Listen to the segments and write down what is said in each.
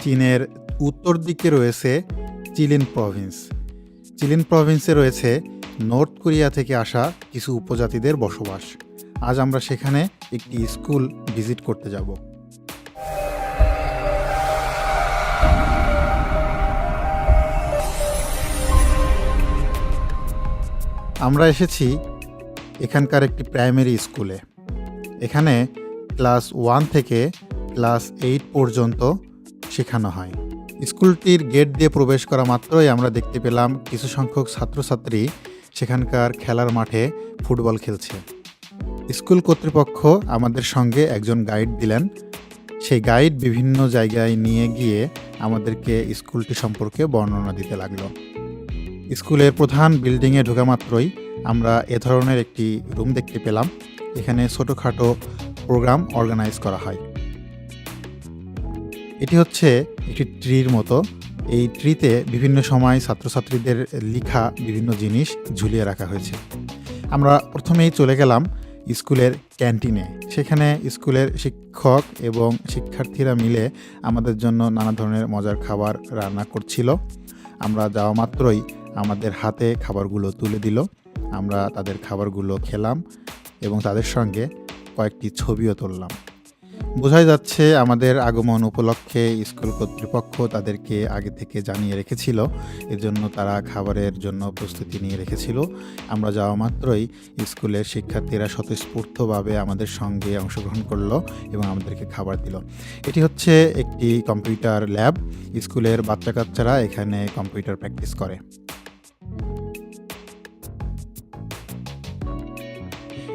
চীনের উত্তর দিকে রয়েছে চিলিন প্রভিন্স। চিলিন প্রভিন্সে রয়েছে নর্থ কোরিয়া থেকে আসা কিছু উপজাতিদের বসবাস। আজ আমরা সেখানে একটি স্কুল ভিজিট করতে যাব। আমরা এসেছি এখানকার একটি প্রাইমারি স্কুলে। এখানে ক্লাস 1 থেকে ক্লাস 8 পর্যন্ত শেখানো হয়। স্কুলটির গেট দিয়ে প্রবেশ করা মাত্রই আমরা দেখতে পেলাম কিছু সংখ্যক ছাত্রছাত্রী সেখানকার খেলার মাঠে ফুটবল খেলছে। স্কুল কর্তৃপক্ষ আমাদের সঙ্গে একজন গাইড দিলেন। সেই গাইড বিভিন্ন জায়গায় নিয়ে গিয়ে আমাদেরকে স্কুলটি সম্পর্কে বর্ণনা দিতে লাগলো। স্কুলের প্রধান বিল্ডিংয়ে ঢোকা মাত্রই আমরা এ ধরনের একটি রুম দেখতে পেলাম। এখানে ছোটোখাটো প্রোগ্রাম অর্গানাইজ করা হয়। এটি হচ্ছে একটি ট্রির মতো। এই ট্রিতে বিভিন্ন সময় ছাত্রছাত্রীদের লেখা বিভিন্ন জিনিস ঝুলিয়ে রাখা হয়েছে। আমরা প্রথমেই চলে গেলাম স্কুলের ক্যান্টিনে। সেখানে স্কুলের শিক্ষক এবং শিক্ষার্থীরা মিলে আমাদের জন্য নানা ধরনের মজার খাবার রান্না করছিল। আমরা যাওয়া মাত্রই আমাদের হাতে খাবারগুলো তুলে দিল। আমরা তাদের খাবারগুলো খেলাম এবং তাদের সঙ্গে কয়েকটি ছবিও তুললাম। বোঝাই যাচ্ছে আমাদের আগমন উপলক্ষে স্কুল কর্তৃপক্ষ তাদেরকে আগে থেকে জানিয়ে রেখেছিল, এজন্য তারা খাবারের জন্য প্রস্তুতি নিয়ে রেখেছিল। আমরা যাওয়া মাত্রই স্কুলের শিক্ষার্থীরা স্বতঃস্ফূর্তভাবে আমাদের সঙ্গে অংশগ্রহণ করলো এবং আমাদেরকে খাবার দিল। এটি হচ্ছে একটি কম্পিউটার ল্যাব। স্কুলের বাচ্চা কাচ্চারা এখানে কম্পিউটার প্র্যাকটিস করে।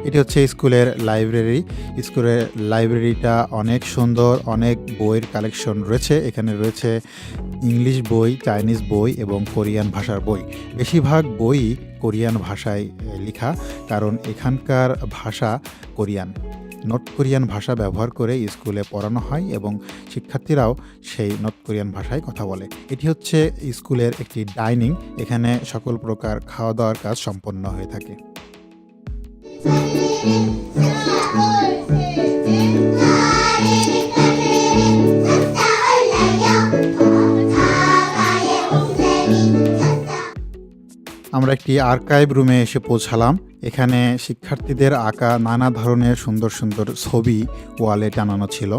এটি হচ্ছে স্কুলের লাইব্রেরি। স্কুলের লাইব্রেরিটা অনেক সুন্দর, অনেক বইয়ের কালেকশন রয়েছে। এখানে রয়েছে ইংলিশ বই, চাইনিজ বই এবং কোরিয়ান ভাষার বই। বেশিরভাগ বই কোরিয়ান ভাষায় লেখা, কারণ এখানকার ভাষা কোরিয়ান। নর্থ কোরিয়ান ভাষা ব্যবহার করে স্কুলে পড়ানো হয় এবং শিক্ষার্থীরাও সেই নর্থ কোরিয়ান ভাষায় কথা বলে। এটি হচ্ছে স্কুলের একটি ডাইনিং। এখানে সকল প্রকার খাওয়া দাওয়ার কাজ সম্পন্ন হয়ে থাকে। আমরা একটি আর্কাইভ রুমে এসে পৌঁছালাম। এখানে শিক্ষার্থীদের আঁকা নানা ধরনের সুন্দর সুন্দর ছবি ওয়ালে টানানো ছিল।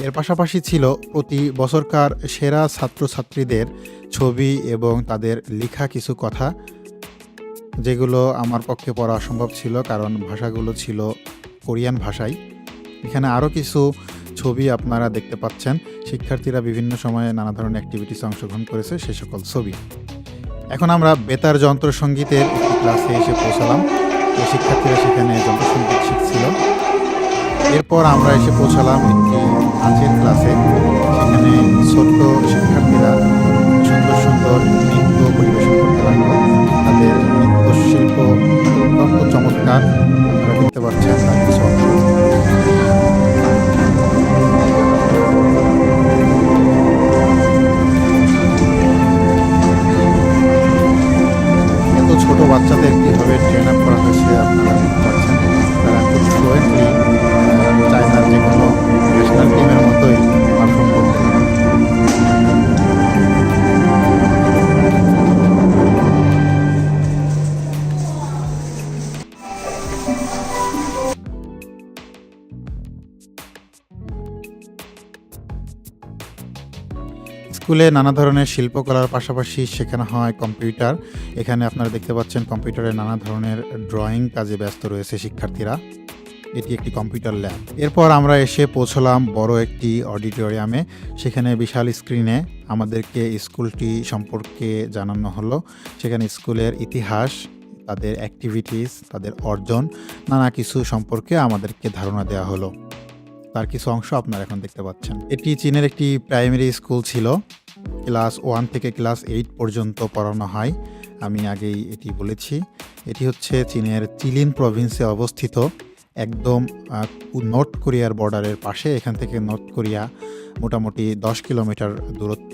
এর পাশাপাশি ছিল প্রতি বছরকার সেরা ছাত্রছাত্রীদের ছবি এবং তাদের লেখা কিছু কথা, যেগুলো আমার পক্ষে পড়া অসম্ভব ছিল, কারণ ভাষাগুলো ছিল কোরিয়ান ভাষায়। এখানে আরও কিছু ছবি আপনারা দেখতে পাচ্ছেন। শিক্ষার্থীরা বিভিন্ন সময়ে নানা ধরনের অ্যাক্টিভিটিসে অংশগ্রহণ করেছে, সে সকল ছবি। এখন আমরা বেতার যন্ত্রসঙ্গীতের একটি ক্লাসে এসে পৌঁছালাম। শিক্ষার্থীরা সেখানে যন্ত্রসঙ্গীত শিখছিল। এরপর আমরা এসে পৌঁছালাম একটি নাচের ক্লাসে। সেখানে ছোট্ট শিক্ষার্থীরা সুন্দর সুন্দর নৃত্য পরিবেশন করতে লাগলো। তাদের নৃত্যশিল্প অত্যন্ত চমৎকার, আপনারা দেখতে পাচ্ছেন তার কিছু অংশ। এত ছোট বাচ্চাদের কীভাবে ট্রেন আপ করা হয়েছে আপনারা দেখতে পাচ্ছেন। তারা খুব ফ্লুয়েন্টলি চায়নার যে কোনো ন্যাশনাল টিমের মতোই পারফর্ম করতে পারে। স্কুলে নানা ধরনের শিল্পকলার পাশাপাশি শেখানো হয় কম্পিউটার। এখানে আপনারা দেখতে পাচ্ছেন কম্পিউটারে নানা ধরনের ড্রয়িং কাজে ব্যস্ত রয়েছে শিক্ষার্থীরা। এটি একটি কম্পিউটার ল্যাব। এরপর আমরা এসে পৌঁছলাম বড় একটি অডিটোরিয়ামে। সেখানে বিশাল স্ক্রিনে আমাদেরকে স্কুলটি সম্পর্কে জানানো হলো। সেখানে স্কুলের ইতিহাস, তাদের অ্যাক্টিভিটিস, তাদের অর্জন, নানা কিছু সম্পর্কে আমাদেরকে ধারণা দেওয়া হলো। তার কিছু অংশ আপনারা এখন দেখতে পাচ্ছেন। এটি চীনের একটি প্রাইমারি স্কুল ছিল। ক্লাস 1 থেকে ক্লাস 8 পর্যন্ত পড়ানো হয়। আমি আগেই এটি বলেছি। এটি হচ্ছে চীনের চিলিন প্রভিন্সে অবস্থিত, একদম নর্থ কোরিয়ার বর্ডারের পাশে। এখান থেকে নর্থ কোরিয়া মোটামুটি 10 কিলোমিটার দূরত্ব,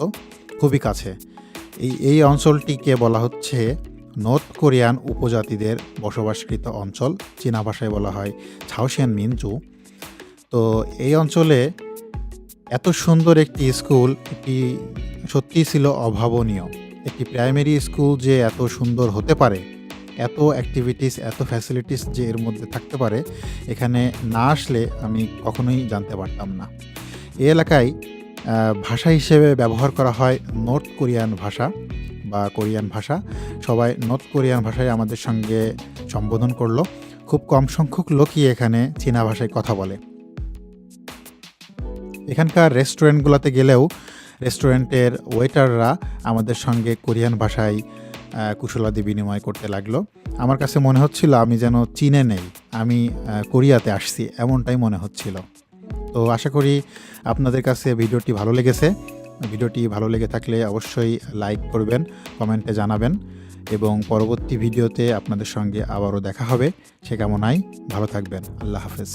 খুবই কাছে। এই অঞ্চলটিকে বলা হচ্ছে নর্থ কোরিয়ান উপজাতিদের বসবাসকৃত অঞ্চল। চীনা ভাষায় বলা হয় ছাওশিয়ান মিনজু। তো এই অঞ্চলে এত সুন্দর একটি স্কুল, এটি সত্যিই ছিল অভাবনীয়। একটি প্রাইমারি স্কুল যে এত সুন্দর হতে পারে, এত অ্যাক্টিভিটিস, এত ফ্যাসিলিটিস যে এর মধ্যে থাকতে পারে, এখানে না আসলে আমি কখনোই জানতে পারতাম না। এই এলাকায় ভাষা হিসেবে ব্যবহার করা হয় নর্থ কোরিয়ান ভাষা বা কোরিয়ান ভাষা। সবাই নর্থ কোরিয়ান ভাষায় আমাদের সঙ্গে সম্বোধন করলো। খুব কম সংখ্যক লোকই এখানে চীনা ভাষায় কথা বলে। এখানকার রেস্টুরেন্টগুলোতে গেলেও রেস্টুরেন্টের ওয়েটাররা আমাদের সঙ্গে কোরিয়ান ভাষায় কুশলাদি বিনিময় করতে লাগলো। আমার কাছে মনে হচ্ছিল আমি যেন চীনে নেই, আমি কোরিয়াতে আসছি, এমনটাই মনে হচ্ছিল। তো আশা করি আপনাদের কাছে ভিডিওটি ভালো লেগেছে। ভিডিওটি ভালো লেগে থাকলে অবশ্যই লাইক করবেন, কমেন্টে জানাবেন এবং পরবর্তী ভিডিওতে আপনাদের সঙ্গে আবারও দেখা হবে। সে কামনায় ভালো থাকবেন। আল্লাহ হাফেজ।